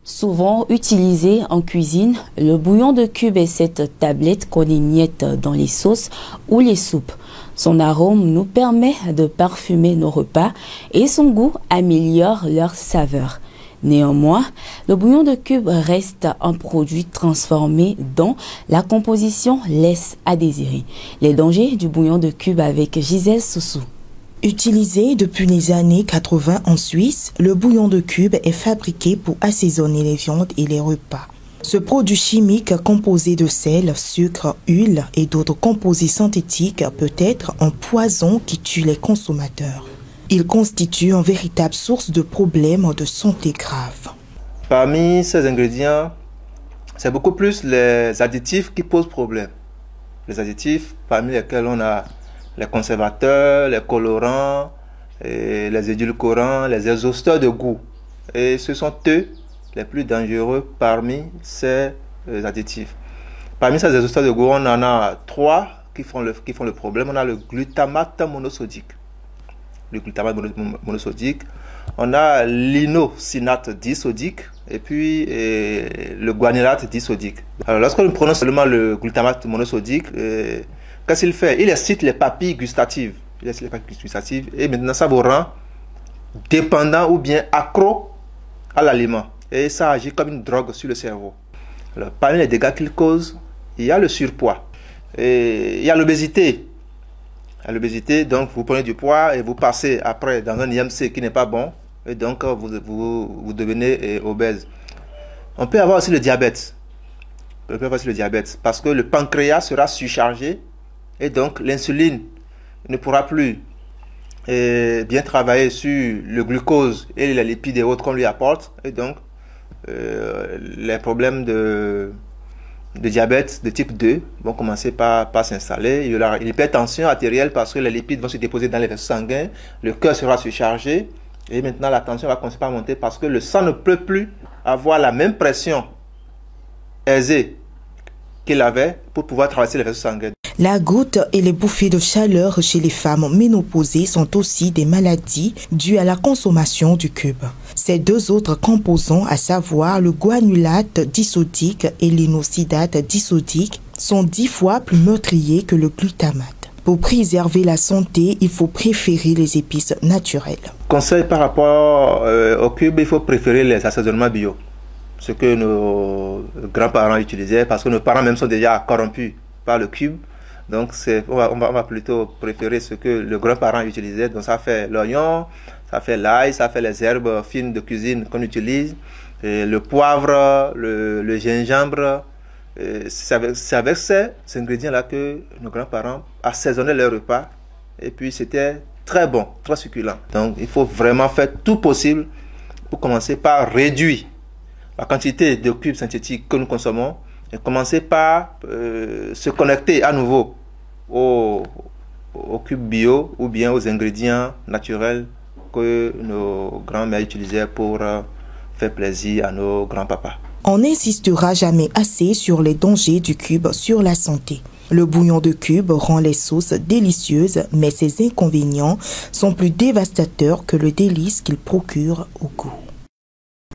Souvent utilisé en cuisine, le bouillon de cube est cette tablette qu'on émiette dans les sauces ou les soupes. Son arôme nous permet de parfumer nos repas et son goût améliore leur saveur. Néanmoins, le bouillon de cube reste un produit transformé dont la composition laisse à désirer. Les dangers du bouillon de cube avec Gisèle Soussou. Utilisé depuis les années 80 en Suisse, le bouillon de cube est fabriqué pour assaisonner les viandes et les repas. Ce produit chimique composé de sel, sucre, huile et d'autres composés synthétiques peut être un poison qui tue les consommateurs. Il constitue une véritable source de problèmes de santé graves. Parmi ces ingrédients, c'est beaucoup plus les additifs qui posent problème. Les additifs parmi lesquels on a les conservateurs, les colorants, les édulcorants, les exhausteurs de goût. Et ce sont eux les plus dangereux parmi ces additifs. Parmi ces exhausteurs de goût, on en a 3 qui font le problème. On a le glutamate monosodique. Le glutamate monosodique. On a l'inosinate disodique et puis le guanylate disodique. Alors lorsque nous prenons seulement le glutamate monosodique, qu'est-ce qu'il fait? Il excite les papilles gustatives. Et maintenant, ça vous rend dépendant ou bien accro à l'aliment. Et ça agit comme une drogue sur le cerveau. Alors, parmi les dégâts qu'il cause, il y a le surpoids. Et il y a l'obésité. Donc vous prenez du poids et vous passez après dans un IMC qui n'est pas bon. Et donc vous devenez obèse. On peut avoir aussi le diabète. Parce que le pancréas sera surchargé. Et donc l'insuline ne pourra plus bien travailler sur le glucose et les lipides et autres qu'on lui apporte. Et donc les problèmes de diabète de type 2 vont commencer par s'installer. Il y aura une hypertension artérielle parce que les lipides vont se déposer dans les vaisseaux sanguins. Le cœur sera surchargé. Et maintenant la tension va commencer par monter parce que le sang ne peut plus avoir la même pression aisée qu'il avait pour pouvoir traverser les vaisseaux sanguins. La goutte et les bouffées de chaleur chez les femmes ménopausées sont aussi des maladies dues à la consommation du cube. Ces 2 autres composants, à savoir le guanylate disodique et l'inosidate disodique, sont 10 fois plus meurtriers que le glutamate. Pour préserver la santé, il faut préférer les épices naturelles. Conseil par rapport au cube, il faut préférer les assaisonnements bio. Ce que nos grands-parents utilisaient, parce que nos parents même sont déjà corrompus par le cube. Donc on va plutôt préférer ce que le grand-parent utilisait. Donc ça fait l'oignon, ça fait l'ail, ça fait les herbes fines de cuisine qu'on utilise, et le poivre, le gingembre. C'est avec ces ingrédients-là que nos grands-parents assaisonnaient leurs repas. Et puis c'était très bon, très succulent. Donc il faut vraiment faire tout possible pour commencer par réduire la quantité de cubes synthétiques que nous consommons et commencer par se connecter à nouveau aux cubes bio ou bien aux ingrédients naturels que nos grands-mères utilisaient pour faire plaisir à nos grands-papas. On n'insistera jamais assez sur les dangers du cube sur la santé. Le bouillon de cube rend les sauces délicieuses, mais ses inconvénients sont plus dévastateurs que le délice qu'il procure au goût.